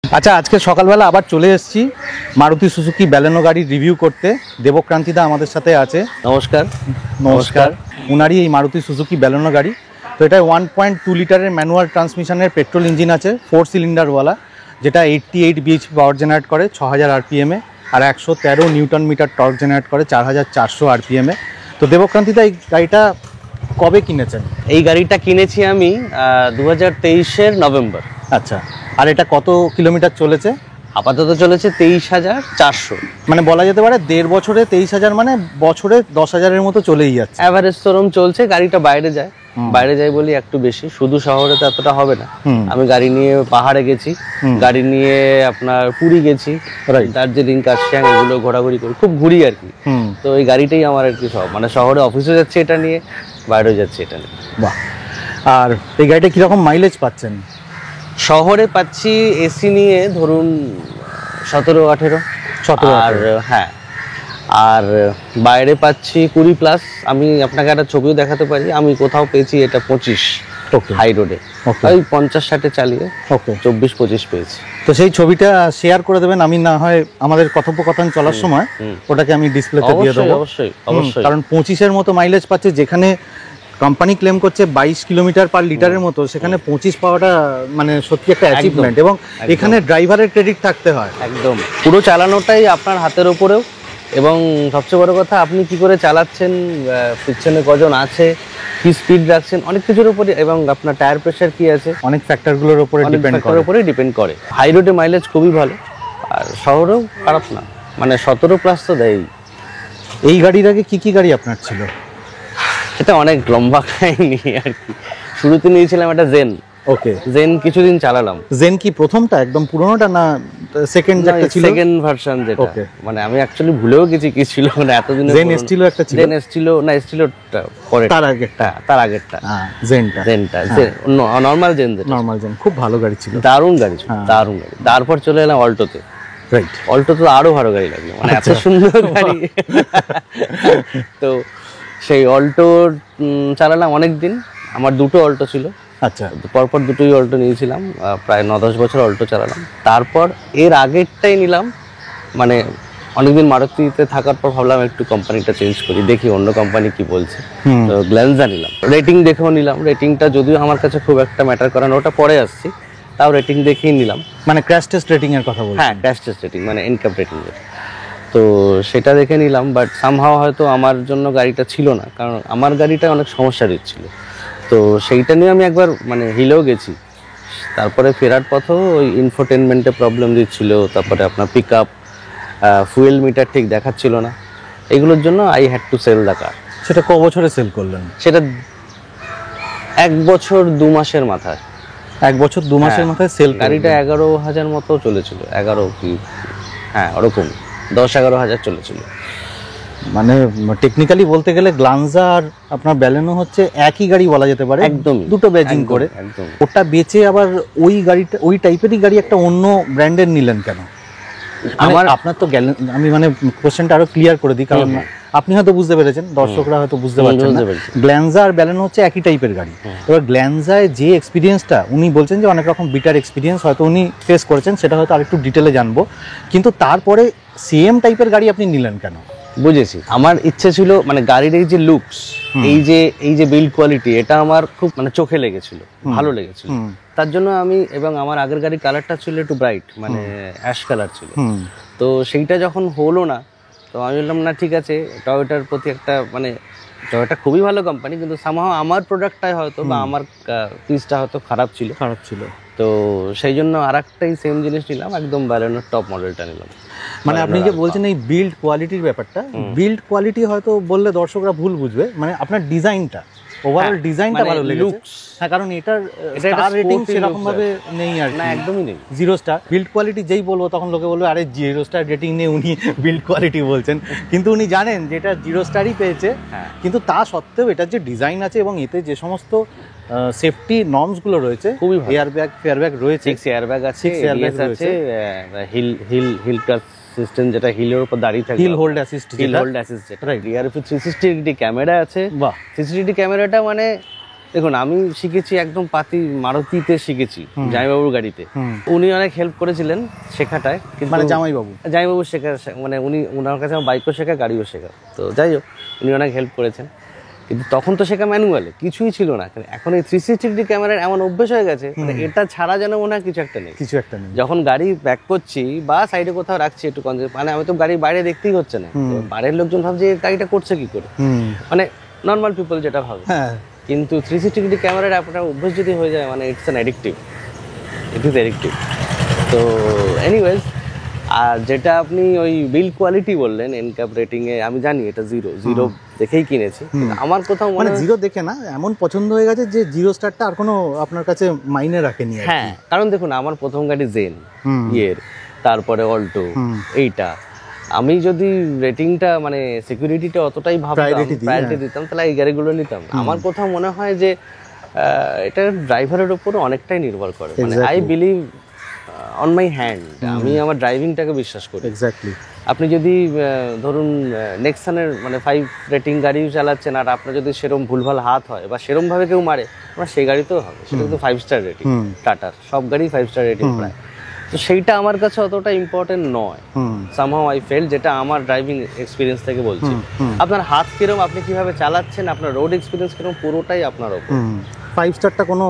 আচ্ছা, আজকে সকালবেলা আবার চলে এসেছি মারুতি সুজুকি ব্যালেনো গাড়ির রিভিউ করতে। দেবক্রান্তিদা আমাদের সাথে আছে। নমস্কার। নমস্কার। উনারই এই মারুতি সুজুকি ব্যালেনো গাড়ি। তো এটা 1.2 লিটারের ম্যানুয়াল ট্রান্সমিশনের পেট্রোল ইঞ্জিন আছে, 4 সিলিন্ডারওয়ালা, যেটা 88 বিএইচপি পাওয়ার জেনারেট করে 6000 আরপিএমে, আর 113 নিউটন মিটার টর্ক জেনারেট করে 4400 আরপিএমে। তো দেবক্রান্তিদা, এই গাড়িটা কবে কিনেছেন? এই গাড়িটা কিনেছি আমি 2023-এর নভেম্বর। আচ্ছা, আর এটা কত কিলোমিটার চলেছে? আপাতত চলেছে 23,400। মানে বলা যেতে পারে 1.5 বছরে 23,000, মানে বছরে 10,000-এর মতো চলেই যাচ্ছে। অ্যাভারেজ তোরম চলছে। গাড়িটা বাইরে যায় বলি একটু বেশি, শুধু শহরে তো এতটা হবে না। আমি গাড়ি নিয়ে পাহাড়ে গেছি, গাড়ি নিয়ে আপনার পুরী গেছি, দার্জিলিং, কার্শিয়াং, এগুলো ঘোরাঘুরি করি, খুব ঘুরি আর কি। তো এই গাড়িটাই আমার আর কি সব, মানে শহরে অফিসে যাচ্ছে এটা নিয়ে, বাইরেও যাচ্ছে এটা নিয়ে। বাহ। আর এই গাড়িটা কিরকম মাইলেজ পাচ্ছেন? শহরে পাচ্ছি এসি নিয়ে ধরুন 17-18। আর হ্যাঁ, আর বাইরে পাচ্ছি 20+। আমি আপনাকে একটা ছবিও দেখাতে পারি, আমি কোথাও পেয়েছি এটা 25 হাই রোডে, ওই 50-60-এ চালিয়ে 24-25 পেয়েছি। তো সেই ছবিটা শেয়ার করে দেবেন, আমি না হয় আমাদের কথোপকথন চলার সময় ওটাকে আমি ডিসপ্লেতে দিয়ে দেবো। অবশ্যই অবশ্যই, কারণ 25-এর মতো মাইলেজ পাচ্ছে, যেখানে কোম্পানি ক্লেম করছে 22 কিলোমিটার পার লিটারের মতো, সেখানে 25 পাওয়াটা মানে সত্যি একটা অ্যাচিভমেন্ট। এবং এখানে ড্রাইভারের ক্রেডিট থাকতে হয়। একদম, পুরো চালানোটাই আপনার হাতের ওপরেও। এবং সবচেয়ে বড় কথা, আপনি কি করে চালাচ্ছেন, পিছনে কজন আছে, কি স্পিড রাখছেন, অনেক কিছুর উপরে, এবং আপনার টায়ার প্রেসার কি আছে, অনেক ফ্যাক্টরগুলোর উপরে ডিপেন্ড করে। হাই রোডে মাইলেজ খুবই ভালো, আর শহরেও খারাপ না, মানে 17+ তো দেয়। এই গাড়ির আগে কি গাড়ি আপনার ছিল? এটা অনেক লম্বা কাহিনী আর কি। শুরুতে নিয়েছিলাম একটা জেন। ওকে, জেন কিছুদিন চালালাম। জেন কি প্রথমটা একদম পুরোনোটা, না সেকেন্ড যেটা ছিল? সেকেন্ড ভার্সন যেটা, মানে আমি অ্যাকচুয়ালি ভুলেও গেছি কি ছিল, মানে এতদিন জেন এসছিল একটা ছিল। জেন এসছিল না, এসছিলটা পরে, তার আগেরটা, হ্যাঁ জেনটা নরমাল জেন, নরমাল জেন খুব ভালো গাড়ি ছিল, দারুণ গাড়ি ছিল, দারুণ গাড়ি। তারপর চলে এলাম অল্টোতে। রাইট, অল্টো তো আরো ভালো গাড়ি লাগলো, মানে এত সুন্দর গাড়ি। তো সেই অল্টো চালালাম অনেকদিন। আমার দুটো অল্টো ছিল। আচ্ছা, পরপর দুটোই অল্টো নিয়েছিলাম, প্রায় 9-10 বছর অল্টো চালালাম। তারপর এর আগেরটাই নিলাম, মানে অনেকদিন মারুতিতে থাকার পর ভাবলাম একটু কোম্পানিটা চেঞ্জ করি, দেখি অন্য কোম্পানি কি বলছে। তো গ্ল্যান্সা নিলাম, রেটিং দেখেও নিলাম। রেটিংটা যদিও আমার কাছে খুব একটা ম্যাটার করে না, ওটা পরে আসছি, তাও রেটিং দেখেই নিলাম। মানে ক্র্যাশ টেস্ট রেটিং এর কথা বলছি। হ্যাঁ, ক্র্যাশ টেস্ট রেটিং, মানে এনক্যাপ রেটিং। তো সেটা দেখে নিলাম, বাট সামহাও হয়তো আমার জন্য গাড়িটা ছিল না, কারণ আমার গাড়িটা অনেক সমস্যা দিচ্ছিল। তো সেইটা নিয়ে আমি একবার মানে হিলেও গেছি। তারপরে ফেরার পথেও ওই ইনফোটেনমেন্টে প্রবলেম দিচ্ছিল, তারপরে আপনার পিক আপ, ফুয়েল মিটার ঠিক দেখাচ্ছিল না। এগুলোর জন্য I had to sell the car. সেটা ক বছরে সেল করলেন? সেটা 1 বছর 2 মাসের মাথায়। 1 বছর 2 মাসের মাথায় সেল। গাড়িটা 11,000 মতো চলেছিল, 11 কি, হ্যাঁ ওরকম 10-11 হাজার চলেছিল। মানে টেকনিক্যালি বলতে গেলে গ্ল্যান্সা আর আপনার ব্যালেনো হচ্ছে একই গাড়ি বলা যেতে পারে, একদম দুটো ব্যাজিং করে। ওটা বেচে আবার ওই গাড়িটা, ওই টাইপেরই গাড়ি একটা অন্য ব্র্যান্ডের নিলেন কেন? আমার আপনার তো আমি মানে কোশ্চেনটা আরো ক্লিয়ার করে দিই, কারণ আপনি হয়তো বুঝতে পেরেছেন, দর্শকরা হয়তো বুঝতে পারছেন না। গ্ল্যান্সা আর ব্যালেনো হচ্ছে একই টাইপের গাড়ি। এবার গ্ল্যান্সায় যে এক্সপিরিয়েন্সটা উনি বলছেন যে অনেক রকম বিটার এক্সপিরিয়েন্স হয়তো উনি ফেস করেছেন, সেটা হয়তো আরেকটু ডিটেলে জানবো। কিন্তু তারপরে সেম টাইপের গাড়ি আপনি নিলেন কেন? বুঝেছি, আমার ইচ্ছে ছিল মানে গাড়ির এই যে লুকস, এই যে বিল্ড কোয়ালিটি, এটা আমার খুব মানে চোখে লেগেছিল, ভালো লেগেছিল। তার জন্য আমি, এবং আমার আগের গাড়ির কালারটা ছিল একটু ব্রাইট, মানে অ্যাশ কালার ছিল। তো সেইটা যখন হলো না, তো আমি বললাম না ঠিক আছে, টয়োটার প্রতি একটা, মানে টয়োটা খুবই ভালো কোম্পানি, কিন্তু সামহাও আমার প্রোডাক্টটাই হয়তো বা আমার পিসটা হয়তো খারাপ ছিল। তো সেই জন্য আরেকটাই সেম জিনিস নিলাম, একদম ব্যালেনোর টপ মডেলটা নিলাম। মানে আপনি যে বলছেন এই বিল্ড কোয়ালিটির ব্যাপারটা, বিল্ড কোয়ালিটি হয়তো বললে দর্শকরা ভুল বুঝবে, মানে আপনার ডিজাইনটা, ওভারঅল ডিজাইনটা ভালো লেগেছে। হ্যাঁ, কারণ এটার স্টার রেটিং সেরকম ভাবে নেই আর না, একদমই নেই, 0 স্টার। বিল্ড কোয়ালিটি যেই বলবো তখন লোকে বলবে আরে 0 স্টার রেটিং নেই, উনি বিল্ড কোয়ালিটি বলছেন। কিন্তু উনি জানেন যে এটা 0 স্টারই পেয়েছে, কিন্তু তা সত্ত্বেও এটার যে ডিজাইন আছে এবং এতে যে সমস্ত সেফটি নর্মস গুলো রয়েছে, খুবই এয়ার ব্যাগ রয়েছে, 6 এয়ার ব্যাগ আছে, হিল ক্লাস সিস্টেম, যেটা হিলের উপর দাঁড়িয়ে থাকে, হিল হোল্ড অ্যাসিস্ট যেটা, রাইট। রিয়ার 360 ডিগ্রি ক্যামেরা আছে। বাহ, 360 ডিগ্রি ক্যামেরাটা মানে দেখুন আমি শিখেছি একদম পাতি মারুতিতে শিখেছি, জামাইবাবুর গাড়িতে। উনি অনেক হেল্প করেছিলেন শেখাটায়, কিন্তু মানে জামাইবাবু শেখা মানে ওনার কাছে আমার বাইকও শেখা, গাড়িও শেখা। তো যাই হোক, উনি অনেক হেল্প করেছেন, কিন্তু তখন তো শেখা ম্যানুয়ালে, কিছুই ছিল না। এখন এই 360 ক্যামেরার এমন অভ্যেস হয়ে গেছে, মানে এটা ছাড়া যেন মনে হয় কিছু একটা নেই। যখন গাড়ি ব্যাক করছি বা সাইডে কোথাও রাখছি একটু মানে আমি তো গাড়ি বাইরে দেখতেই হচ্ছে না, বাইরের লোকজন ভাবছে গাড়িটা করছে কি করে, মানে নর্মাল পিপল যেটা ভাবে। কিন্তু 360 ক্যামেরার আপনার অভ্যেস যদি হয়ে যায়, মানে ইট ইজ অ্যাডিকটিভ। তো এনিওয়েজ, আর যেটা আপনি ওই বিল্ড কোয়ালিটি বললেন এনক্যাপ রেটিং এ, আমি জানি এটা জিরো দেখেই কিনেছি, আমার কোথাও মানে জিরো দেখে না, এমন পছন্দ হয়ে গেছে যে জিরো স্টারটা আর কোনো আপনার কাছে মাইনে রাখেনি। হ্যাঁ, কারণ দেখুন আমার প্রথম গাড়ি জেন ইয়ের, তারপরে অল্টো, এইটা আমি যদি রেটিংটা মানে সিকিউরিটিটা অতটাই প্রায়োরিটি দিতাম, তাহলে এই গাড়িগুলো নিতাম। আমার কোথাও মনে হয় যে এটা ড্রাইভারের উপর অনেকটাই নির্ভর করে। মানে I believe on my hand, আমি আমার ড্রাইভিংটাকে বিশ্বাস করি। আপনি যদি ধরুন নেক্সানের মানে 5 রেটিং গাড়িও চালাচ্ছেন, আর আপনার যদি সেরকম ভুলভাল হাত হয় বা সেরকম ভাবে কেউ মারে, আপনার সেই গাড়িতেও হবে, সেটা কিন্তু 5 স্টার রেটিং। টাটার সব গাড়ি 5 স্টার রেটিং প্রায়। তো সেইটা আমার কাছে অতটা ইম্পর্টেন্ট নয়, সামহাউ আই ফেল, যেটা আমার ড্রাইভিং এক্সপিরিয়েন্স থেকে বলছি। আপনার হাত কিরকম, আপনি কিভাবে চালাচ্ছেন, আপনার রোড এক্সপিরিয়েন্স কিরকম, পুরোটাই আপনার উপর। 5 স্টারটা কোনো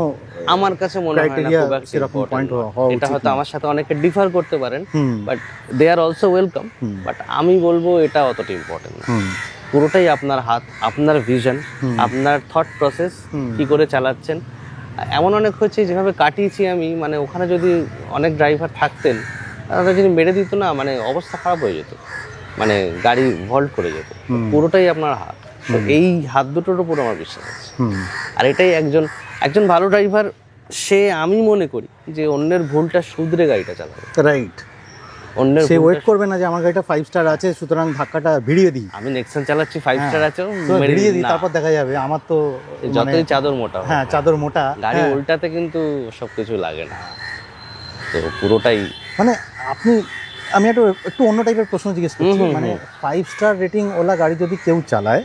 আমার কাছে মনে হয় না খুব একটা ইম্পর্টেন্ট। এটা হয়তো আমার সাথে অনেকে ডিফার করতে পারেন, but they are also welcome, but আমি বলবো এটা অতটা ইম্পর্টেন্ট না। পুরোটাই আপনার হাত, আপনার ভিশন, আপনার থট প্রসেস, কি করে চালাচ্ছেন। এমন অনেক হচ্ছে যেভাবে কাটিয়েছি আমি, মানে ওখানে যদি অনেক ড্রাইভার থাকতেন, তারা যদি মেরে দিত না, মানে অবস্থা খারাপ হয়ে যেত, মানে গাড়ি ভল্ট করে যেত। পুরোটাই আপনার হাত, এই হাত দুটোর উপর আমার বিশ্বাস আছে। আর এটাই একজন ভালো ড্রাইভার, সে আমি মনে করি যে অন্যের ভুলটা শুধরে গাড়িটা চালাবে। রাইট, অন্যের সে ওয়েট করবে না যে আমার গাড়িটা 5 স্টার আছে সুতরাং ধাক্কাটা ভিড়িয়ে দিই। আমি নেক্সন চালাচ্ছি 5 স্টার আছে, ভিড়িয়ে দিই, তারপর দেখা যাবে। আমার তো যতই চাদর মোটা, হ্যাঁ চাদর মোটা, গাড়ি উল্টাতে কিন্তু সবকিছু লাগে না। তো পুরোটাই মানে আমি একটু অন্য টাইপের প্রশ্ন জিজ্ঞেস করছি। মানে 5 স্টার রেটিং ওলা গাড়ি যদি কেউ চালায়,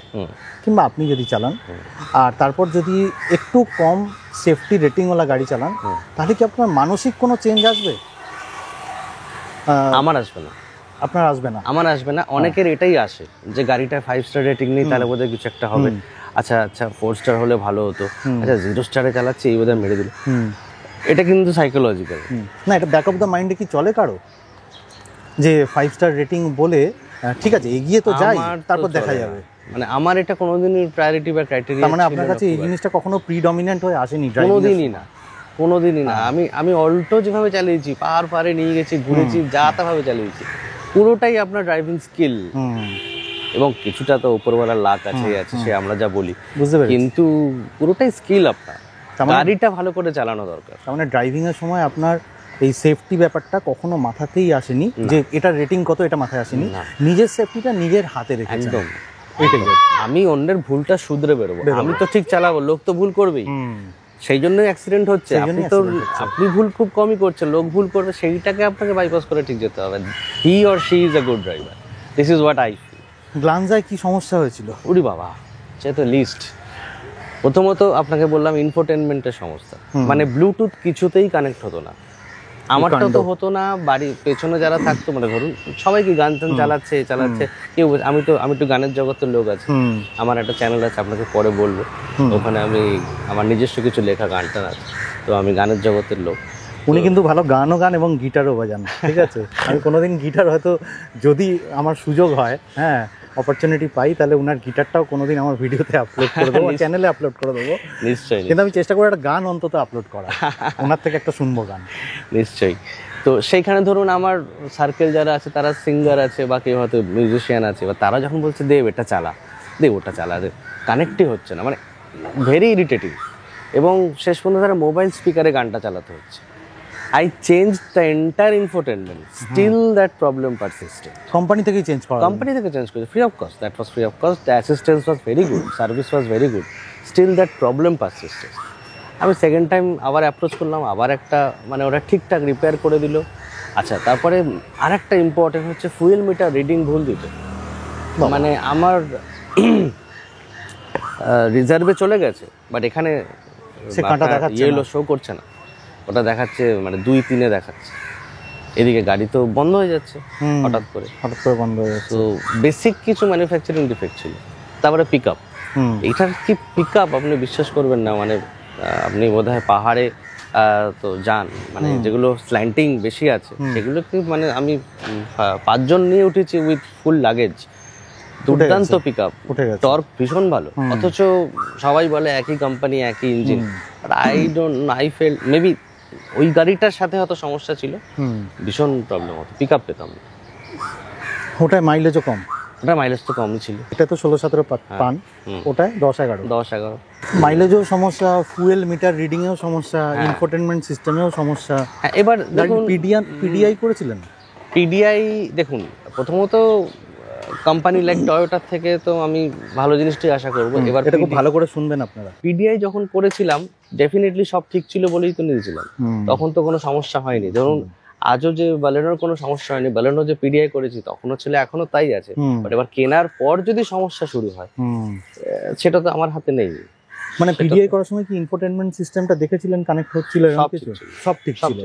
কিংবা আপনি যদি চালান, আর তারপর যদি একটু কম সেফটি রেটিং ওলা গাড়ি চালান, তাহলে কি আপনার মানসিক কোনো চেঞ্জ আসবে? আমার আসবে না। আপনার আসবে না? আমার আসবে না। অনেকের এটাই আসে যে গাড়িটা 5 স্টার রেটিং নেই, তাহলে বোধহয় কিছু একটা হবে। আচ্ছা 4 স্টার হলে ভালো হতো, আচ্ছা 0 স্টারে চালাচ্ছে, এই বোধহয় মেরে দিল। এটা কিন্তু সাইকোলজিক্যাল না, এটা ব্যাক অফ দ্য মাইন্ডে কি চলে কারো যে 5 স্টার রেটিং বলে ঠিক আছে এগিয়ে তো যাই, তারপর দেখা যাবে? মানে আমার এটা কোনোদিনই প্রায়োরিটি বা ক্রাইটেরিয়া, মানে আপনার কাছে এই জিনিসটা কখনো প্রিডমিনেন্ট হয়ে আসেনি? কোনোদিনই না। আমি অল্টো যেভাবে চালিয়েছি, পাহাড়ে নিয়ে গেছি, ঘুরেছি, যা তাভাবে চালিয়েছি, পুরোটাই আপনার ড্রাইভিং স্কিল, এবং কিছুটা তো উপরওয়ালার লাক আছে, সে আমরা যা বলি, কিন্তু পুরোটাই স্কিল। আপনার গাড়িটা ভালো করে চালানো দরকার। তার মানে ড্রাইভিং এর সময় আপনার এই সেফটি ব্যাপারটা কখনো মাথাতেই আসেনি, যে এটা রেটিং কত, এটা মাথায় আসেনি। নিজের সেফটিটা নিজের হাতে রেখে, একদম আমি অন্যের ভুলটা শুধরে বেরোবো। আমি তো ঠিক চালাবো, লোক তো ভুল করবেই, সেই জন্যই অ্যাক্সিডেন্ট হচ্ছে। আপনি ভুল খুব কমই করছেন, লোক ভুল করবে, সেইটাকে আপনাকে বাইপাস করে ঠিক যেতে হবে। He or she is a good driver, this is what I feel. গ্লান্সায় কি সমস্যা হয়েছিল? উরি বাবা, সে তো লিস্ট। প্রথমত আপনাকে বললাম ইনফোটেনমেন্টের সমস্যা, মানে ব্লুটুথ কিছুতেই কানেক্ট হতো না। আমারটা তো হতো না, বাড়ির পেছনে যারা থাকতো, মানে ধরুন সবাই কি গান টান চালাচ্ছে কেউ, আমি একটু গানের জগতের লোক আছে, আমার একটা চ্যানেল আছে, আপনাকে পরে বলবো, ওখানে আমি আমার নিজস্ব কিছু লেখা গান টান আছে, তো আমি গানের জগতের লোক। উনি কিন্তু ভালো গানও গান এবং গিটারও বাজান, ঠিক আছে? আমি কোনোদিন গিটার হয়তো যদি আমার সুযোগ হয়, হ্যাঁ অপরচুনিটি পাই, তাহলে ওনার গিটারটাও কোনোদিন আমার ভিডিওতে আপলোড করে দেবো, চ্যানেলে আপলোড করে দেবো নিশ্চয়ই। কিন্তু আমি চেষ্টা করবো একটা গান অন্তত আপলোড করা, ওনার থেকে একটা শুনবো গান। নিশ্চয়ই। তো সেইখানে ধরুন আমার সার্কেল যারা আছে, তারা সিঙ্গার আছে বা কেউ হয়তো মিউজিশিয়ান আছে, বা তারা যখন বলছে দেব এটা চালা, দেব ওটা চালা, কানেক্টই হচ্ছে না, মানে ভেরি ইরিটেটিং। এবং শেষ পর্যন্ত তারা মোবাইল স্পিকারে গানটা চালাতে হচ্ছে। I changed the entire infotainment. Still that problem persisted. Company থেকে চেঞ্জ করা? কোম্পানি থেকে চেঞ্জ করেছে, free of cost. That was free of cost. The assistance was very good, service was very good. Still that problem persisted. আমি second time আবার approach করলাম, আবার একটা মানে ওরা ঠিকঠাক রিপেয়ার করে দিল। আচ্ছা, তারপরে আরেকটা ইম্পর্টেন্ট হচ্ছে ফুয়েল মিটার রিডিং ভুল দিত। মানে আমার রিজার্ভে চলে গেছে, বাট এখানে সে কাঁটা দেখাচ্ছে ইয়েলো শো করছে না, ওটা দেখাচ্ছে মানে 2-3 দেখাচ্ছে। এদিকে গাড়ি তো বন্ধ হয়ে যাচ্ছে হঠাৎ করে বন্ধ হয়ে যাচ্ছে। তো বেসিক কিছু ম্যানুফ্যাকচারিং ডিফেক্ট ছিল। তারপরে পিক আপ, এটার কি পিক আপ আপনি বিশ্বাস করবেন না, মানে আপনি বোধহয় পাহাড়ে তো যান, মানে যেগুলো স্ল্যান্টিং বেশি আছে সেগুলো কি, মানে আমি 5 জন নিয়ে উঠেছি উইথ ফুল লাগেজ, দুর্দান্ত পিক আপ, টর্ক ভীষণ ভালো, অথচ সবাই বলে একই কোম্পানি একই ইঞ্জিন। আই ফেল্ট মেবি ওই গাড়িটার সাথে হয়তো সমস্যা ছিল, ভীষণ প্রবলেম হতো, পিক আপ পেতাম না। ওটায় মাইলেজও কম, ওটা মাইলেজ তো কমই ছিল, এটা তো 16-17 পান, ওটায় 10-11 মাইলেজও সমস্যা, ফুয়েল মিটার রিডিংয়েও সমস্যা, ইনফোটেনমেন্ট সিস্টেমেও সমস্যা। এবার দেখুন পিডিআই করেছিলেন? পিডিআই দেখুন, প্রথমত কোম্পানি লাইক টয়োটার থেকে তো আমি ভালো জিনিসটাই আশা করবো। এবার এটা খুব ভালো করে শুনবেন আপনারা। পিডিআই যখন করেছিলাম ডেফিনেটলি সব ঠিক ছিল বলেই তো নিয়েছিলাম, তখন তো কোনো সমস্যা হয়নি। ধরুন আজও যে বালেনোর কোনো সমস্যা হয়নি, বালেনো যে পিডিআই করেছি তখনও ছিল, এখনো তাই আছে। বাট এবার কেনার পর যদি সমস্যা শুরু হয় সেটা তো আমার হাতে নেই। মানে পিডিআই করার সময় কি ইনফোটেনমেন্ট সিস্টেমটা দেখেছিলেন, কানেক্ট হচ্ছিল? সব ঠিক ছিল,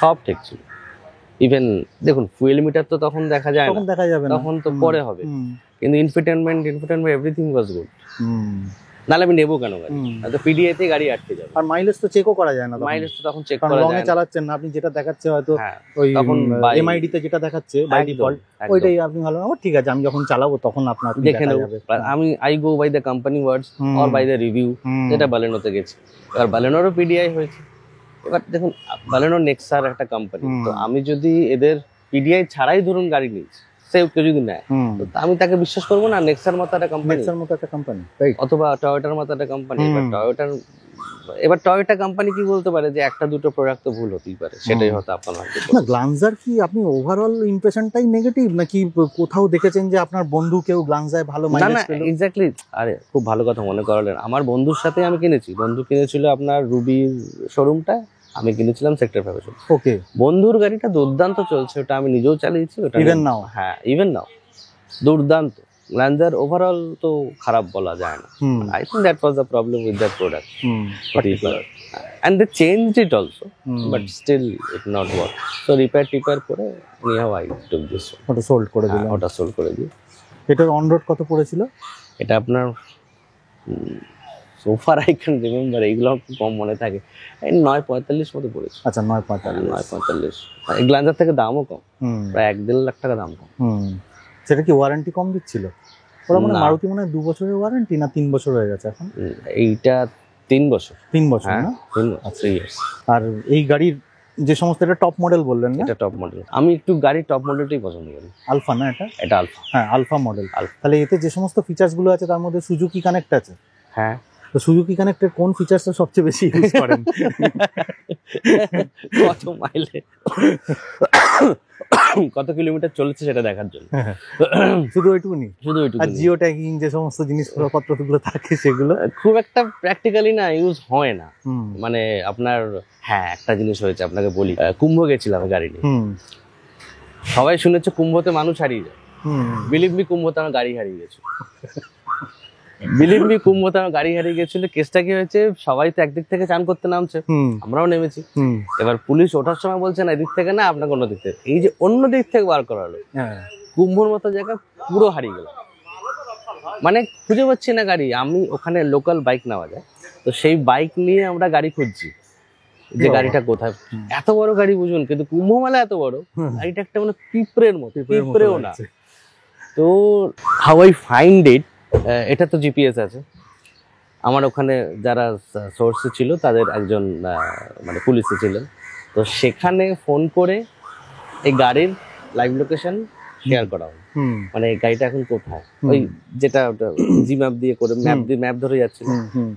সব ঠিক ছিল। ইভেন দেখুন ফুয়েল মিটার তো তখন দেখা যায় না, দেখা যাবে না, তখন তো পরে হবে, কিন্তু ইনফোটেনমেন্ট এভরিথিং ওয়াজ গুড। নাহলে আমি নেবো কেন গাড়ি? তো পিডিআই তে গাড়ি আটকে যাবে। আর মাইলেজ তো চেকও করা যায় না, মাইলেজ তো তখন চেক করা যায় না, চালাচ্ছেন না আপনি, যেটা দেখাচ্ছে হয়তো ওই এমআইডি তে যেটা দেখাচ্ছে বাই ডিফল্ট ওইটাই আপনি ভালো, ঠিক আছে আমি যখন চালাবো তখন আপনার দেখে নেব। আমি I go by the company words or by the review, যেটা বালেনোতে গেছে। এবার বালেনোরও পিডিআই হয়েছে। এবার দেখুন বালেনো নেক্সার একটা কোম্পানি, তো আমি যদি এদের পিডিআই ছাড়াই ধরুন গাড়ি নিয়েছি, সে কেউ যদি নেয় তো আমি তাকে বিশ্বাস করবো না। নেক্সার মতো একটা কোম্পানি, অথবা টয়োটার মতো একটা কোম্পানি। এবার টয়োটা কোম্পানি কি বলতে পারে যে একটা দুটো প্রোডাক্ট তো ভুল হতেই পারে, সেটাই হয়তো আপনার না। গ্লান্জার কি আপনি ওভারঅল ইমপ্রেশনটাই নেগেটিভ, নাকি কোথাও দেখেছেন যে আপনার বন্ধু কেউ গ্লান্জায় ভালো মাইলেজ পেল? এক্স্যাক্টলি, আরে খুব ভালো কথা মনে করালেন। আমার বন্ধুর সাথে আমি কিনেছি, বন্ধু কিনেছিল আপনার রুবির শোরুমটা, আমি কিনেছিলাম সেক্টর 5। ওকে, বন্ধুর গাড়িটা দুর্দান্ত চলছে, ওটা আমি নিজেও চালিয়েছি, ওটা ইভেন নাও দুর্দান্ত। গ্ল্যান্জার ওভারঅল তো খারাপ বলা যায় না। I think that was the problem with that product particular, and they changed it also, but still it not work. So repair করে anyhow I took this one. ওটা সোল্ড করে দিলাম। ওটা সোল্ড করে দিই। এটার অন রোড কত পড়েছিল? এটা আপনার so far I can remember, এইগুলো কম মনে থাকে, 945 মতো পড়েছে। আচ্ছা 945। এই গ্ল্যান্জার থেকে দামও কম, প্রায় 1-1.5 লাখ টাকা দাম কম। সেটা কি ওয়ারেন্টি কম দিচ্ছিল? ওরা মানে মারুতি মনে হয় 2 বছরের ওয়ারেন্টি না 3 বছর হয়ে গেছে এখন? এইটা 3 বছর। 3 বছর না? 3 ইয়ার্স। আর এই গাড়ির যে সমস্ত, এটা টপ মডেল বললেন না? এটা টপ মডেল। আমি একটু গাড়ির টপ মডেলটাই পছন্দ করি। আলফা না এটা আলফা। হ্যাঁ আলফা মডেল। তাহলে এতে যে সমস্ত ফিচার্স গুলো আছে তার মধ্যে সুজুকি কানেক্ট আছে। হ্যাঁ, তো সুজুকি কানেক্টের কোন ফিচারসটা সবচেয়ে বেশি ইউজ করেন? কত মাইলে, কত কিলোমিটার চলেছে সেটা দেখার জন্য, শুধু ওইটুকুনি। আর জিও ট্যাগিং যে সমস্ত জিনিসপত্রগুলো থাকে সেগুলো খুব একটা প্র্যাকটিক্যালি না ইউজ হয় না। মানে আপনার একটা জিনিস হয়েছে আপনাকে বলি, কুম্ভ গেছিলাম গাড়ি নিয়ে, সবাই শুনেছে কুম্ভতে মানুষ হারিয়ে যায়। বিলিভ মি, কুম্ভতে আমার গাড়ি হারিয়ে গেছে। কুম্ভতে আমার গাড়ি হারিয়ে গেছিল। কেসটা কি হয়েছে, সবাই তো একদিক থেকে চান করতে নামছে, আমরাও নেমেছি। এবার পুলিশ ওঠার সময় বলছে না এদিক থেকে না, আপনাকে অন্য দিক থেকে, এই যে অন্য দিক থেকে বার করা হলো, কুম্ভর মতো জায়গা পুরো হারিয়ে গেল। মানে খুঁজে পাচ্ছি না গাড়ি। আমি ওখানে লোকাল বাইক নেওয়া যায়, তো সেই বাইক নিয়ে আমরা গাড়ি খুঁজছি যে গাড়িটা কোথায়। এত বড় গাড়ি বুঝুন, কিন্তু কুম্ভ মেলা এত বড়, গাড়িটা একটা মানে পিঁপড়ের মতো, পিঁপড়েও না। তো হাউ আই ফাইন্ড ইট, এটা তো জিপিএস আছে। আমার ওখানে যারা সোর্সে ছিল তাদের একজন মানে পুলিশে ছিলেন, তো সেখানে ফোন করে এই গাড়ির লাইভ লোকেশন শেয়ার করা হয়। মানে এই গাড়িটা এখন কোথায়, ওই যেটা জি ম্যাপ দিয়ে করে ম্যাপ ধরে যাচ্ছিল,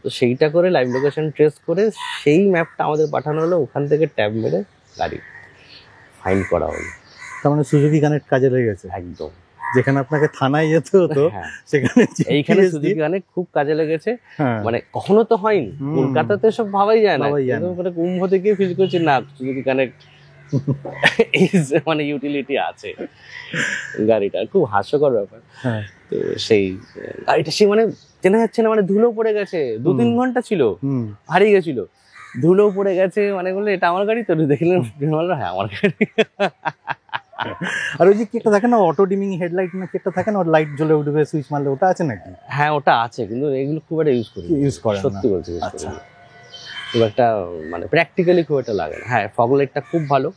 তো সেইটা করে লাইভ লোকেশন ট্রেস করে সেই ম্যাপটা আমাদের পাঠানো হলো। ওখান থেকে ট্যাব মেরে গাড়ি ফাইন্ড করা হলো। তার মানে সুজুকি কানেক্ট কাজে লেগে গেছে একদম। যেখানে আপনাকে থানায় যেতে হতো সেখানে এইখানে সুজুকি কানেক্ট খুব কাজে লেগেছে। মানে কখনো তো হয়নি, কলকাতাতে সব ভাবাই যায় না, মানে কুম্ভ থেকে ফিল করছি না সুজুকি কানেক্ট মানে ইউটিলিটি আছে গাড়িটা। খুব হাস্যকর ব্যাপার। তো সেই গাড়িটা সে মানে চেনা যাচ্ছে না, মানে ধুলো পড়ে গেছে, 2-3 ঘন্টা ছিল, হারিয়ে গেছিল, ধুলো পড়ে গেছে, মানে বললে এটা আমার গাড়ি তো, দেখলেন হ্যাঁ আমার গাড়ি। আর ওই যে কি একটা থাকে না অটো ডিমিং হেডলাইট না কি একটা থাকে না, ওর লাইট জ্বলে উঠবে সুইচ মারলে, ওটা আছে নাকি? হ্যাঁ ওটা আছে, কিন্তু এগুলো খুব একটা ইউজ করে সত্যি বলছি, আচ্ছা খুব একটা মানে প্র্যাকটিক্যালি খুব একটা লাগে না। হ্যাঁ ফগ লাইটটা খুব ভালো,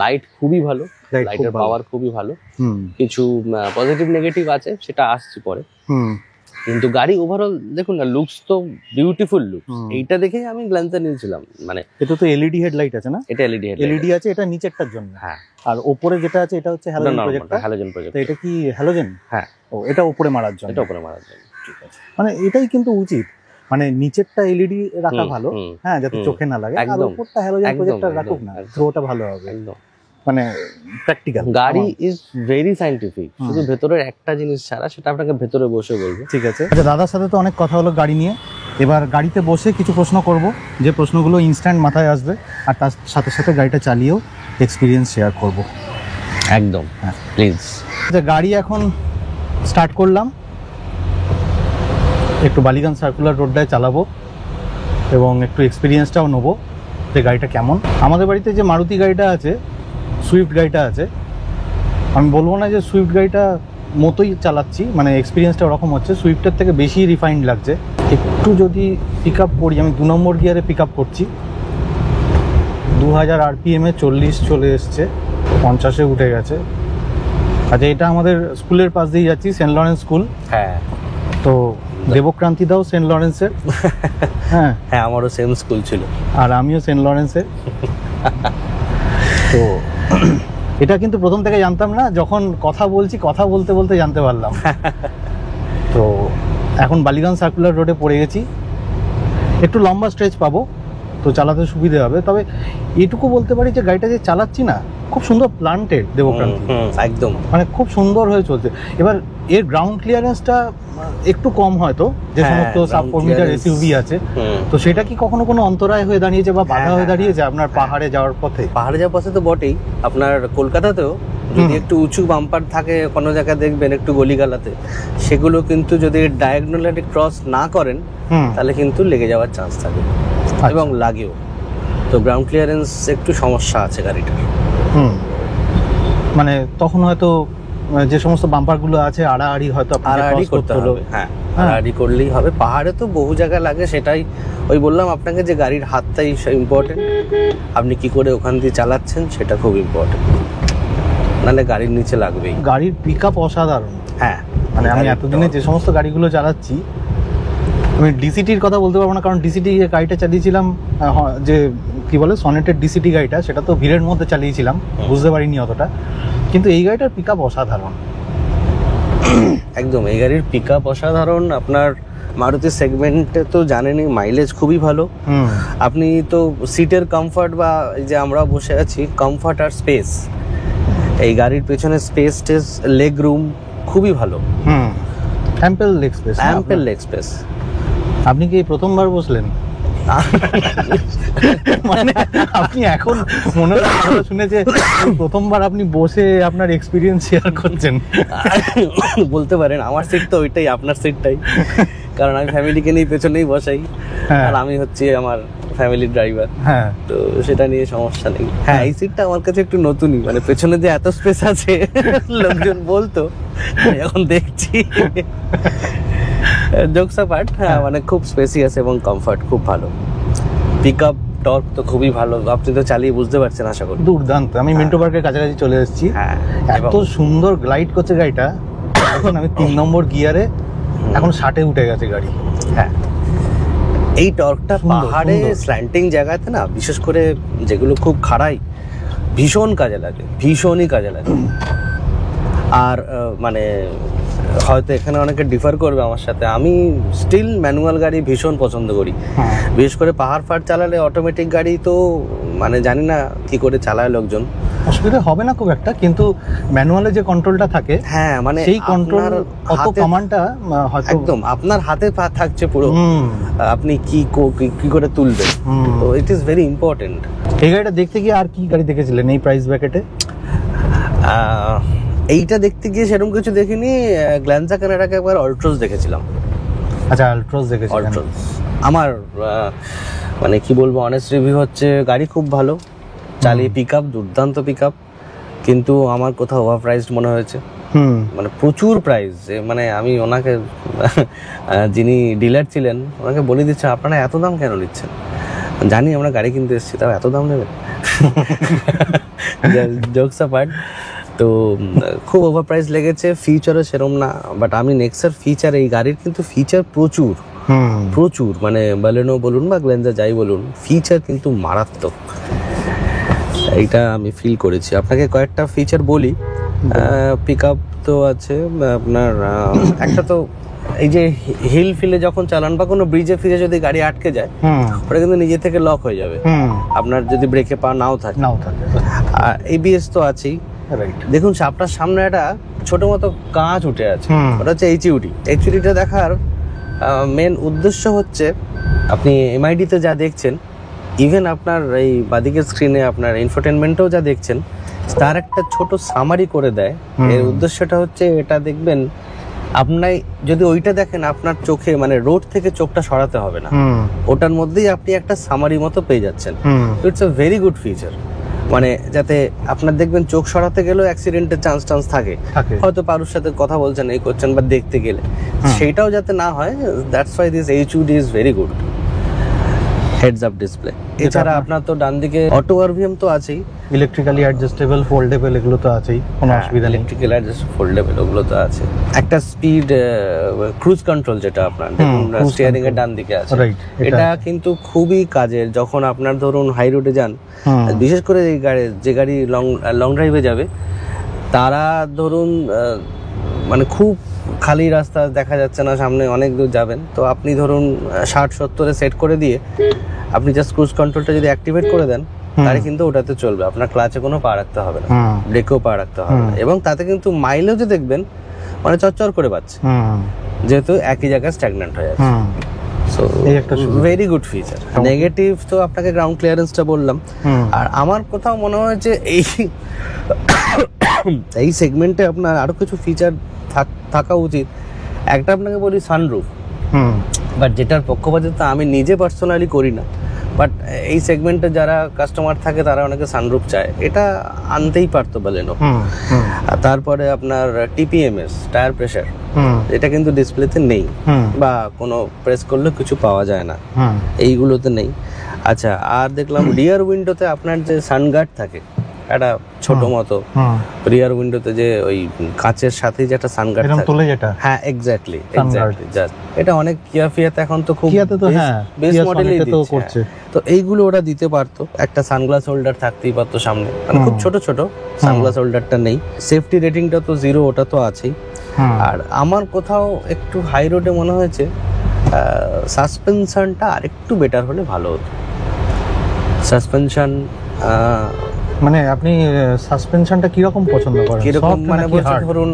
লাইট খুবই ভালো, লাইটের পাওয়ার খুবই ভালো, কিছু পজিটিভ নেগেটিভ আছে সেটা আসছে পরে, কিন্তু গাড়ি ওভারঅল দেখুন না, লুকস তো বিউটিফুল লুকস। এইটা দেখে আমি গ্ল্যান্সা নিয়েছিলাম। মানে এটা তো এলইডি হেডলাইট আছে না? এটা এলইডি আছে, এটা নিচেরটার জন্য। হ্যাঁ, আর উপরে যেটা আছে এটা হচ্ছে হ্যালোজেন প্রজেক্ট। এটা কি হ্যালোজেন? হ্যাঁ, ও এটা উপরে মারার জন্য। এটা উপরে মারার জন্য, ঠিক আছে। মানে এটাই কিন্তু উচিত, মানে নিচেরটা এলইডি রাখা ভালো, হ্যাঁ, যাতে চোখে না লাগে, আর উপরটা হ্যালোজেন প্রজেক্টর রাখুক না, থ্রোটা ভালো হবে একদম, মানে প্র্যাকটিক্যাল। গাড়ি ইজ ভেরি সায়েন্টিফিক, শুধু ভেতরের একটা জিনিস ছাড়া, সেটা আপনাকে ভেতরে বসে বলবো। ঠিক আছে। আচ্ছা, দাদার সাথে তো অনেক কথা হলো গাড়ি নিয়ে, এবার গাড়িতে বসে কিছু প্রশ্ন করব, যে প্রশ্নগুলো ইনস্ট্যান্ট মাথায় আসবে, আর তার সাথে সাথে গাড়িটা চালিয়েও এক্সপিরিয়েন্স শেয়ার করব। একদম, হ্যাঁ প্লিজ। আচ্ছা, গাড়ি এখন স্টার্ট করলাম, একটু বালিগঞ্জ সার্কুলার রোডটায় চালাবো এবং একটু এক্সপিরিয়েন্সটাও নেবো যে গাড়িটা কেমন। আমাদের বাড়িতে যে মারুতি গাড়িটা আছে, সুইফট গাড়িটা আছে, আমি বলবো না যে সুইফট গাড়িটা মতোই চালাচ্ছি, মানে এক্সপিরিয়েন্সটা ওরকম হচ্ছে, সুইফটের থেকে বেশি রিফাইন্ড লাগছে। একটু যদি পিক আপ করি, আমি 2 নম্বর গিয়ারে পিক আপ করছি, 2000 RPM 40 চলে এসছে, 50-এ উঠে গেছে। আচ্ছা, এটা আমাদের স্কুলের পাশ দিয়ে যাচ্ছি, সেন্ট লরেন্স স্কুল। হ্যাঁ, তো দেবক্রান্তি দাও সেন্ট লরেন্সের। হ্যাঁ হ্যাঁ, আমারও সেম স্কুল ছিল, আর আমিও সেন্ট লরেন্সের। তো এটা কিন্তু প্রথম থেকে জানতাম না, যখন কথা বলতে বলতে জানতে পারলাম। তো এখন বালিগঞ্জ সার্কুলার রোডে পড়ে গেছি, একটু লম্বা স্ট্রেচ পাবো, তো চালাতে সুবিধে হবে। তবে এটুকু বলতে পারি যে গাড়িটা যে চালাচ্ছি না, খুব সুন্দর প্লান্টেড দেবক্রান্তি, একদম, মানে খুব সুন্দর হয়ে চলছে। এবার এর গ্রাউন্ড ক্লিয়ারেন্সটা একটু কম হয়তো, যে সমস্ত সাব 4 মিটার এসইউভি আছে, তো সেটা কি কখনো কোনো অন্তরায় হয়ে দাঁড়িয়েছে বা বাধা হয়ে দাঁড়িয়েছে আপনার পাহাড়ে যাওয়ার পথে? পাহাড়ে যাওয়ার পথে তো বটেই, আপনার কলকাতাতেও যদি একটু উঁচু বাম্পার থাকে কোনো জায়গায় দেখবেন একটু গলিগালাতে, সেগুলো কিন্তু যদি ডায়াগোনালি ক্রস না করেন তাহলে কিন্তু লেগে যাওয়ার চান্স থাকে, এবং লাগেও। তো গ্রাউন্ড ক্লিয়ারেন্স একটু সমস্যা আছে গাড়িটার। মানে তখন হয়তো যে সমস্ত বাম্পারগুলো আছে আড়াআড়ি হয়তো আড়াআড়ি করতে হবে। হ্যাঁ, আড়াআড়ি করলেই হবে। পাহাড়ে তো বহু জায়গায় লাগে, সেটাই ওই বললাম আপনাকে যে গাড়ির হাতটাই ইম্পর্টেন্ট, আপনি কি করে ওখান দিয়ে চালাচ্ছেন সেটা খুব ইম্পর্টেন্ট, নাহলে গাড়ির নিচে লাগবেই। গাড়ির পিক আপ অসাধারণ। হ্যাঁ, মানে আমি এতদিনে যে সমস্ত গাড়িগুলো চালাচ্ছি, আমি ডিসিটির কথা বলতে পারবো না, কারণ ডিসিটি গাড়িটা চালিয়েছিলাম, যে কি বলে সনেটের ডিসিটি গাড়িটা, সেটা তো ভিড়ের মধ্যে চালিয়েছিলাম, বুঝতে পারিনি অতটা, কিন্তু এই গাড়িটার পিক আপ অসাধারণ। একদম, এই গাড়ির পিক আপ অসাধারণ। আপনার মারুতি সেগমেন্টে তো জানেনই মাইলেজ খুবই ভালো। আপনি তো সিটের কমফর্ট, বা এই যে আমরা বসে আছি, কমফর্ট আর স্পেস, এই গাড়ির পেছনে স্পেস টেস, লেগ রুম খুবই ভালো, অ্যাম্পেল লেগ স্পেস। আপনি কি প্রথমবার বসলেন? মানে আপনি এখন মনে শুনে যে প্রথমবার আপনি বসে আপনার এক্সপিরিয়েন্স শেয়ার করছেন, বলতে পারেন। আমার সিট তো ওইটাই, আপনার সিটটাই, কারণ আমি ফ্যামিলিকে নিয়ে পেছনেই বসাই, আর আমি হচ্ছে আমার ফ্যামিলির ড্রাইভার। হ্যাঁ, তো সেটা নিয়ে সমস্যা নেই। হ্যাঁ, এই সিটটা আমার কাছে একটু নতুনই, মানে পেছনে যে এত স্পেস আছে লোকজন বলতো, এখন দেখছি। জোকস অ্যাপার্ট, হ্যাঁ, মানে খুব স্পেসিয়াস এবং কমফর্ট খুব ভালো। পিক আপ টর্ক তো খুবই ভালো, আপনি তো চালিয়ে বুঝতে পারছেন আশা করি। দুর্দান্ত। আমি মিন্টো পার্কের কাছাকাছি চলে এসেছি, এত সুন্দর গ্লাইড করছে গাড়িটা। এখন আমি 3 নম্বর গিয়ারে, এখন 60-এ উঠে গেছে গাড়ি। হ্যাঁ, এই টর্কটা পাহাড়ে স্ল্যান্টিং জায়গাতে না, বিশেষ করে যেগুলো খুব খাড়াই, ভীষণ কাজে লাগে, ভীষণই কাজে লাগে। আর মানে হয়তো এখানে অনেকে ডিফার করবে আমার সাথে, আমি স্টিল ম্যানুয়াল গাড়ি ভীষণ পছন্দ করি। বিশেষ করে পাহাড় ফাড় চালালে অটোমেটিক গাড়ি তো মানে জানি না কি করে চালায় লোকজন, অসুবিধা হবে না খুব একটা, কিন্তু ম্যানুয়ালে যে কন্ট্রোলটা থাকে, হ্যাঁ, মানে সেই কন্ট্রোল অত কমান্ডটা হয়তো একদম আপনার হাতে থাকছে পুরো, আপনি কি করে তুলবেন। তো ইট ইজ ভেরি ইম্পর্টেন্ট। এই গাড়িটা দেখতে গিয়ে আর কি গাড়ি দেখেছিলেন এই প্রাইস ব্র্যাকেটে? এইটা দেখতে গিয়ে সেরকম কিছু দেখিনি। গ্ল্যান্সা কানাডাকে একবার অল্ট্রোস দেখেছিলাম, আচ্ছা, আলট্রস দেখেছি। আলট্রস আমার মানে কি বলবো, অনেস্ট রিভিউ হচ্ছে গাড়ি খুব ভালো, চালিয়ে পিকআপ দুর্দান্ত পিকআপ, কিন্তু আমার কোথাও ওভার প্রাইসড মনে হয়েছে। মানে প্রচুর প্রাইস, মানে আমি ওনাকে যিনি ডিলার ছিলেন ওনাকে বলে দিচ্ছে আপনারা এত দাম কেন নিচ্ছেন, জানি আমরা গাড়ি কিনতে এসেছি, তাও এত দাম নেবেন। জোকস অ্যাপার্ট, তো খুব ওভার প্রাইস লেগেছে। ফিচারও সেরম না, বাট আমি নেক্সার ফিচার, এই গাড়ির কিন্তু ফিচার প্রচুর প্রচুর, মানে বালেনো বলুন বা গ্লেঞ্জা যাই বলুন, ফিচার কিন্তু মারাত্মক, এইটা আমি ফিল করেছি। আপনাকে কয়েকটা ফিচার বলি। পিকআপ তো আছে আপনার, একটা তো এই যে হিল ফিলে যখন চালান বা কোনো ব্রিজে ফিরে যদি গাড়ি আটকে যায়, ওটা কিন্তু নিজে থেকে লক হয়ে যাবে আপনার যদি ব্রেকে পা নাও থাকে। আর এবিএস তো আছেই। দেখুন আপনার সামনে একটা ছোট মতো কাঁচ উঠে আছে, ওটা হচ্ছে এইচইউডি। এইচইউডিটা দেখার মেন উদ্দেশ্য হচ্ছে, আপনি এমআইডিতে যা দেখছেন, ইভেন আপনার এই বাদিকের স্ক্রিনে আপনার ইনফোটেনমেন্টেও যা দেখছেন, তার একটা ছোট সামারি করে দেয়। এর উদ্দেশ্যটা হচ্ছে, এটা দেখবেন আপনার যদি ওইটা দেখেন, আপনার চোখে মানে রোড থেকে চোখটা সরাতে হবে না, ওটার মধ্যেই আপনি একটা সামারি মতো পেয়ে যাচ্ছেন। It's a very good feature, মানে যাতে আপনার দেখবেন চোখ সরাতে গেলেও অ্যাক্সিডেন্টের চান্স থাকে, হয়তো কারোর সাথে কথা বলছেন এই করছেন বা দেখতে গেলে, সেইটাও যাতে না হয়। That's why this HUD is very good. Heads up display, এছাড়া আপনার তো ডান দিকে অটো আরভিএম তো আছেই, ইলেকট্রিক্যালি অ্যাডজাস্টেবল ফোল্ডেবল, এগুলো তো আছেই, কোনো অসুবিধা নেই। ইলেকট্রিক্যাল অ্যাডজাস্ট ফোল্ডেবল ওগুলো তো আছে। একটা স্পিড ক্রুজ কন্ট্রোল, যেটা আপনার দেখুন স্টিয়ারিং এর ডান দিকে আছে, এটা কিন্তু খুবই কাজের যখন আপনার ধরুন হাই রোডে যান, বিশেষ করে এই গাড়ি যে গাড়ি লং ড্রাইভে যাবে, তারা ধরুন মানে খুব খালি রাস্তা দেখা যাচ্ছে না, সামনে অনেক দূর যাবেন, তো আপনি ধরুন 60-70-এ সেট করে দিয়ে আপনি জাস্ট ক্রুজ কন্ট্রোলটা যদি অ্যাক্টিভেট করে দেন, তাহলে কিন্তু ওটাতে চলবে, আপনার ক্লাচে কোনো পা রাখতে হবে না, ব্রেকেও পা রাখতে হবে না, এবং তাতে কিন্তু মাইলেজ দেখবেন মানে চরচর করে পাচ্ছে, যেহেতু একই জায়গায় স্ট্যাগন্যান্ট হয়ে যাচ্ছে। So very good feature. Negative তো আপনাকে গ্রাউন্ড ক্লিয়ারেন্সটা বললাম, আর আমার কোথাও মনে হয়েছে এই সেগমেন্টে আপনার আরো কিছু ফিচার থাকা উচিত। একটা আপনাকে বলি সানরুফ, বাট যেটার পক্ষপাতিত্ব আমি নিজে পার্সোনালি করি না, বাট এই সেগমেন্টে যারা কাস্টমার থাকে তারা অনেকে সানরুফ চায়, এটা আনতেই পারতো বালেনো। তারপরে আপনার টিপিএমএস, টায়ার প্রেসার, এটা কিন্তু ডিসপ্লেতে নেই, বা কোনো প্রেস করলে কিছু পাওয়া যায় না, এইগুলোতে নেই। আচ্ছা, আর দেখলাম রিয়ার উইন্ডোতে আপনার যে সানগার্ড থাকে, একটা ছোট মতো রিয়ার উইন্ডোতে যে ওই কাচের সাথে যে একটা সানগার্ড থাকে, হ্যাঁ এক্স্যাক্টলি জাস্ট এটা অনেক কিয়া ফিয়াতে এখন তো খুব বেস মডেলই দিচ্ছে, তো এইগুলো ওরা দিতে পারতো। একটা সানগ্লাস হোল্ডার থাকতেই পারতো সামনে, মানে খুব ছোট ছোট সানগ্লাস হোল্ডারটা নেই। সেফটি রেটিংটা তো 0, ওটা তো আছেই। আর আমার কোথাও একটু হাই রোডে মনে হয়েছে সাসপেনশনটা আরেকটু বেটার হলে ভালো হতো। সাসপেনশন মানে আপনি সাসপেনশনটা কি রকম পছন্দ করেন? কিরকম মানে বলতে ধরুন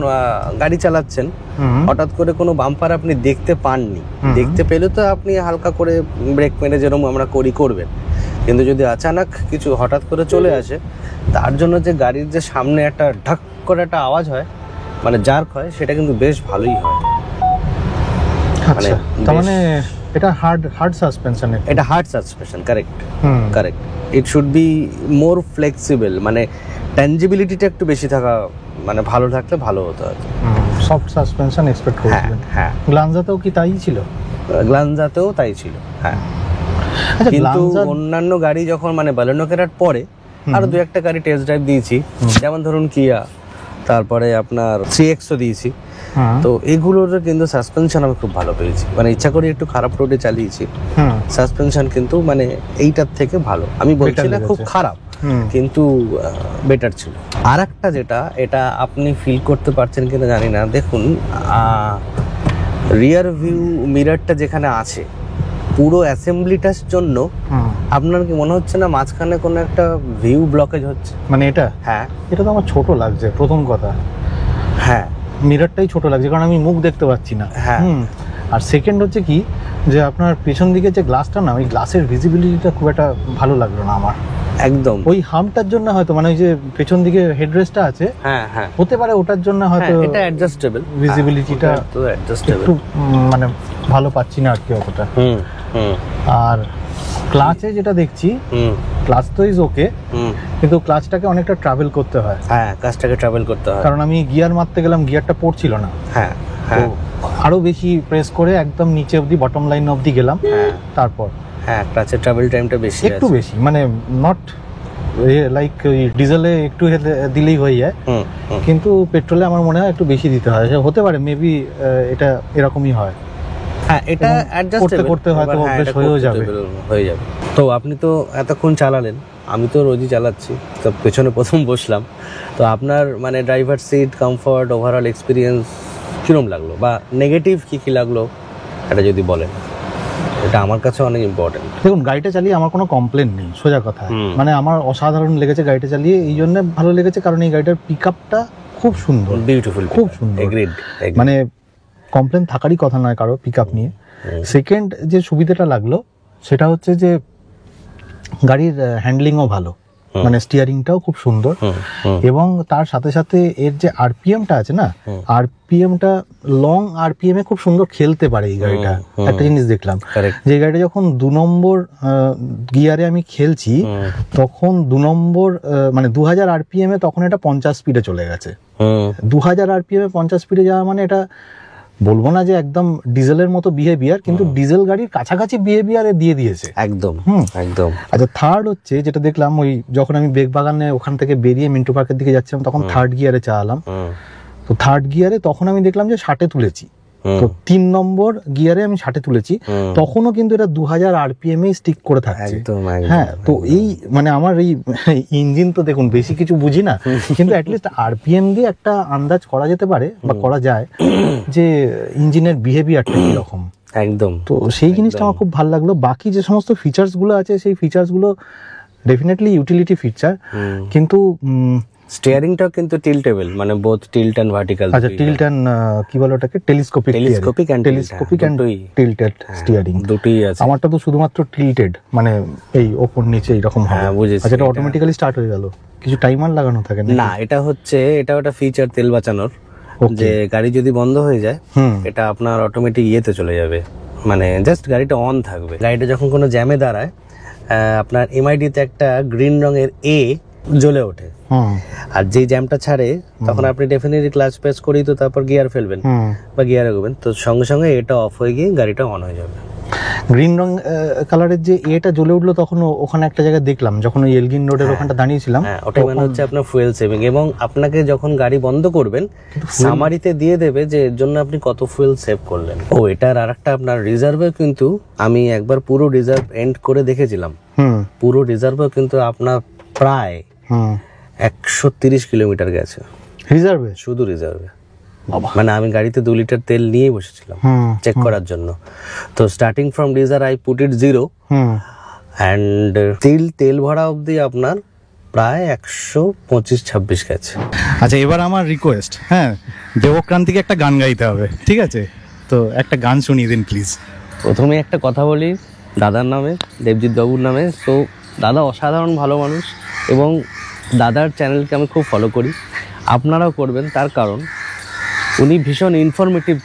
গাড়ি চালাচ্ছেন, হঠাৎ করে কোনো বাম্পার আপনি দেখতে পাননি, দেখতে পেলে তো আপনি হালকা করে ব্রেক মেরে যেরকম আমরা করবেন, কিন্তু যদি আচানক কিছু হঠাৎ করে চলে আসে, তার জন্য যে গাড়ির যে সামনে একটা ঢাক করে একটা আওয়াজ হয়, মানে জার্ক হয়, সেটা কিন্তু বেশ ভালোই হয়। মানে এটা হার্ড সাসপেনশন, এটা hard suspension, correct. It should be more flexible, মানে ট্যানজিবিলিটিটা একটু বেশি থাকা, মানে ভালো থাকলে ভালো হতো আর কি। সফট সাসপেনশন এক্সপেক্ট করেছিলেন? হ্যাঁ। গ্লাঞ্জাতেও কি তাই ছিল? গ্লাঞ্জাতেও তাই ছিল, হ্যাঁ। কিন্তু অন্যান্য গাড়ি যখন মানে বালেনো কেনার পরে আরো 2-1টা গাড়ি টেস্ট ড্রাইভ দিয়েছি, যেমন ধরুন কিয়া, তারপরে আপনার 3Xও দিয়েছি, তো এগুলোর কিন্তু সাসপেনশন আমি খুব ভালো পেয়েছি, মানে ইচ্ছা করে একটু খারাপ রোডে চালিয়েছি, সাসপেনশন কিন্তু মানে এইটার থেকে ভালো। আমি বলছি না খুব খারাপ, কিন্তু বেটার ছিল। আর একটা যেটা, এটা আপনি ফিল করতে পারছেন কিনা জানি না, দেখুন রিয়ার ভিউ মিররটা যেখানে আছে, পুরো অ্যাসেম্বলিটার জন্য আপনার কি মনে হচ্ছে না মাঝখানে কোনো একটা ভিউ ব্লকেজ হচ্ছে? মানে এটা, হ্যাঁ, এটা তো আমার ছোট লাগছে প্রথম কথা। হ্যাঁ, মিররটাই ছোট লাগছে, কারণ আমি মুখ দেখতে পাচ্ছি না। হ্যাঁ, আর সেকেন্ড হচ্ছে কি, যে আপনার পেছন দিকে যে গ্লাসটা না, ওই গ্লাসের ভিজিবিলিটিটা খুব একটা ভালো লাগলো না আমার। একদম ওই হামটার জন্য হয়তো মানে ওই যে পেছন দিকে হেডরেস্টটা আছে, হ্যাঁ হ্যাঁ হতে পারে ওটার জন্য হয়তো এটা অ্যাডজাস্টেবল, ভিজিবিলিটিটা তো অ্যাডজাস্টেবল একটু মানে ভালো পাচ্ছি না আর কি অতটা। আর ক্লাচে যেটা দেখছি, ক্লাচ তো ইজ ওকে, কিন্তু ক্লাচটাকে অনেকটা ট্রাভেল করতে হয়। হ্যাঁ ক্লাচটাকে ট্রাভেল করতে হয়, কারণ আমি গিয়ার মারতে গেলাম, গিয়ারটা পড়ছিল না। হ্যাঁ তো আরো বেশি প্রেস করে একদম নিচে অবধি, বটম লাইন অবধি গেলাম। তারপর হ্যাঁ ক্লাচের ট্রাভেল টাইমটা বেশি, একটু বেশি, মানে নট লাইক ওই ডিজেলে একটু দিলেই হয়ে যায়, কিন্তু পেট্রোলে আমার মনে হয় একটু বেশি দিতে হয়। হতে পারে মেবি এটা এরকমই হয়। হ্যাঁ এটা অ্যাডজাস্ট করতে হয়তো অভ্যেস হয়ে যাবে। তো আপনি তো এতক্ষণ চালালেন, আমি তো রোজই চালাচ্ছি, তো পেছনে প্রথম বসলাম, তো আপনার মানে driver seat, comfort, overall experience কিরম লাগলো, বা নেগেটিভ কি লাগলো এটা যদি বলেন, এটা আমার কাছে অনেক ইম্পর্টেন্ট। দেখুন, গাড়িটা চালিয়ে আমার কোনো কমপ্লেন নেই, সোজা কথা। মানে আমার অসাধারণ লেগেছে গাড়িটা চালিয়ে, এই জন্য ভালো লেগেছে কারণ এই গাড়িটার পিক আপটা খুব সুন্দর, বিউটিফুল, খুব সুন্দর। মানে কমপ্লেন থাকারই কথা নয় কারো পিক আপ নিয়ে। সেকেন্ড যে সুবিধাটা লাগলো সেটা হচ্ছে যে গাড়ির হ্যান্ডলিংও ভালো, মানে স্টিয়ারিংটাও খুব সুন্দর, এবং তার সাথে সাথে এর যে আরপিএমটা আছে না, আরপিএমটা লং আরপিএম এ খুব সুন্দর খেলতে পারে এই গাড়িটা। একটা জিনিস দেখলাম যে গাড়িটা যখন 2 নম্বর গিয়ারে আমি খেলছি, তখন 2 নম্বর মানে 2000 আরপিএম এ তখন এটা 50 স্পিডে চলে গেছে। 2000 আরপিএম এ 50 স্পিডে যাওয়া মানে এটা বলবো না যে একদম ডিজেলের মতো বিহেভিয়ার, কিন্তু ডিজেল গাড়ির কাছাকাছি বিহেভিয়ারে দিয়ে দিয়েছে একদম একদম। আচ্ছা, থার্ড হচ্ছে যেটা দেখলাম, ওই যখন আমি বেগবাগানে ওখান থেকে বেরিয়ে মিন্টু পার্কের দিকে যাচ্ছিলাম, তখন থার্ড গিয়ারে চালালাম। তো থার্ড গিয়ারে তখন আমি দেখলাম যে 60-এ তুলেছি, তো 3 নম্বর গিয়ারে আমি 60-এ তুলেছি, তখনও কিন্তু এটা 2000 আরপিএম এ স্টিক করে থাকছে। হ্যাঁ, তো এই মানে আমার এই ইঞ্জিন তো দেখুন বেশি কিছু বুঝি না, কিন্তু অ্যাটলিস্ট আরপিএম দিয়ে একটা আন্দাজ করা যেতে পারে বা করা যায় যে ইঞ্জিনের বিহেভিয়ারটা কিরকম। একদম, তো সেই জিনিসটা আমার খুব ভালো লাগলো। বাকি যে সমস্ত ফিচার্স গুলো আছে, সেই ফিচার্স গুলো ডেফিনেটলি ইউটিলিটি ফিচার, কিন্তু স্টিয়ারিংটা কিন্তু টিল্টেবল, মানে বোথ টিল্ট এন্ড ভার্টিক্যাল। আচ্ছা, টিল্ট এন্ড কি বলে ওটাকে, টেলিস্কোপিক এন্ড টিল্টেড স্টিয়ারিং দুটোই আছে। আমারটা তো শুধুমাত্র টিল্টেড, মানে এই ওপর নিচে এরকম হয়। হ্যাঁ বুঝেছি। আচ্ছা, এটা অটোমেটিক্যালি স্টার্ট হয়ে গেল, কিছু টাইমার লাগানো থাকে না? এটা হচ্ছে, এটা ওটা ফিচার তেল বাঁচানোর, যে গাড়ি যদি বন্ধ হয়ে যায় এটা আপনার অটোমেটিক ইয়েতে চলে যাবে, মানে জাস্ট গাড়িটা অন থাকবে। গাড়িটা যখন কোনো জ্যামে দাঁড়ায়, আপনার এমআইডি তে একটা গ্রিন রঙের এ জ্বলে ওঠে, আর যে জ্যামটা ছাড়ে তখন আপনি ডেফিনেটলি ক্লাচ প্রেস করেই তো তারপর গিয়ার ফেলবেন বা গিয়ার এগোবেন, তো সঙ্গে সঙ্গে এটা অফ হয়ে গিয়ে গাড়িটা অন হয়ে যাবে। গ্রিন রং কালারের যে এটা জ্বলে উঠলো, তখন ওখানে একটা জায়গায় দেখলাম, যখন ওই এলগিন রোডের ওখানটা দাঁড়িয়েছিলাম, ওটাই মানে হচ্ছে আপনার ফুয়েল সেভিং। এবং আপনাকে যখন গাড়ি বন্ধ করবেন সামারিতে দিয়ে দেবে যে এর জন্য আপনি কত ফুয়েল সেভ করলেন। ও এটার আরেকটা আপনার রিজার্ভে, কিন্তু আমি একবার পুরো রিজার্ভ এন্ড করে দেখেছিলাম, পুরো রিজার্ভে কিন্তু আপনার প্রায় 130 কিলোমিটার গেছে রিজার্ভে, শুধু রিজার্ভে। মানে আমি গাড়িতে 2 লিটার তেল নিয়ে বসেছিলাম চেক করার জন্য। তো starting from desire I put it 0 and তেল ভরা অবধি আপনার প্রায় 125-26 গেছে। আচ্ছা, এবার আমার রিকোয়েস্ট, হ্যাঁ, দেবক্রান্তিকে একটা গান গাইতে হবে, ঠিক আছে? তো একটা গান শুনিয়ে দিন প্লিজ। প্রথমে একটা কথা বলি দাদার নামে, দেবজিৎ বাবুর নামে। তো দাদা অসাধারণ ভালো মানুষ, এবং দাদার চ্যানেলকে আমি খুব ফলো করি, আপনারাও করবেন, তার কারণ উনি ভীষণ ইনফরমেটিভ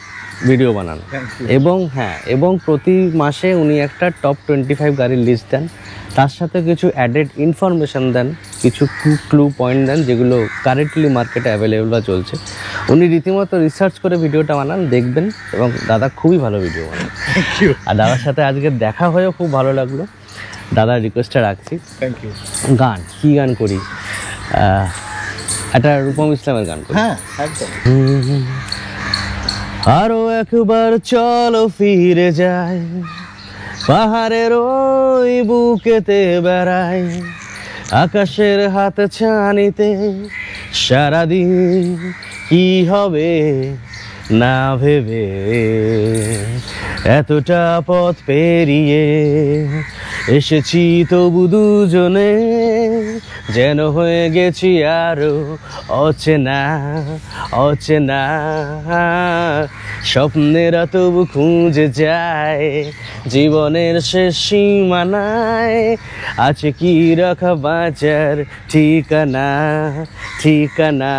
ভিডিও বানান, এবং প্রতি মাসে উনি একটা টপ 25 গাড়ির লিস্ট দেন, তার সাথে কিছু অ্যাডেড ইনফরমেশন দেন, কিছু ক্লু পয়েন্ট দেন যেগুলো কারেন্টলি মার্কেটে অ্যাভেলেবল বা চলছে। উনি রীতিমতো রিসার্চ করে ভিডিওটা বানান, দেখবেন, এবং দাদা খুবই ভালো ভিডিও বানান। আর দাদার সাথে আজকে দেখা হয়েও খুব ভালো লাগলো। দাদার রিকোয়েস্টটা রাখছি, থ্যাংক ইউ। গান কি গান করি? একটা রূপম ইসলামের গান করি। হ্যাঁ, একদম। আরো একবার চলো ফিরে যাই, পাহাড়ের ওই বুকেতে বেড়াই, আকাশের হাত ছানিতে সারাদিন কি হবে না ভেবে, এতটা পথ পেরিয়ে এসেছি তবু দুজনে যেন হয়ে গেছি আরো অচেনা অচেনা। স্বপ্নেরা তবু খুঁজে যায় জীবনের শেষ সীমানায়, আছে কি রাখা বাঁচার ঠিকানা ঠিকানা।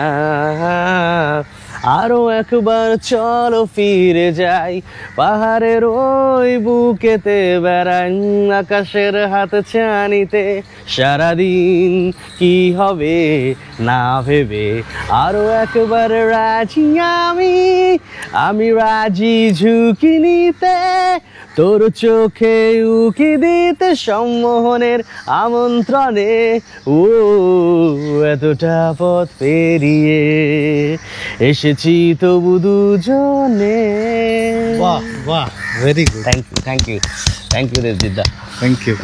আরো একবার চলো ফিরে যাই পাহাড়ের ওই বুকেতে, বেড়াই আকাশের হাত ছানিতে সারাদিন কি হবে না ভেবে। আরো একবার রাজি আমি রাজি ঝুঁকি নিতে, তোর চোখে উকি দিতে সম্মোহনের আমন্ত্রণে। ও এতটা পথ পেরিয়ে এসেছি তবু দুজনে। বাহ বাহ, very good. Thank you thank you thank you Debjit da, thank you.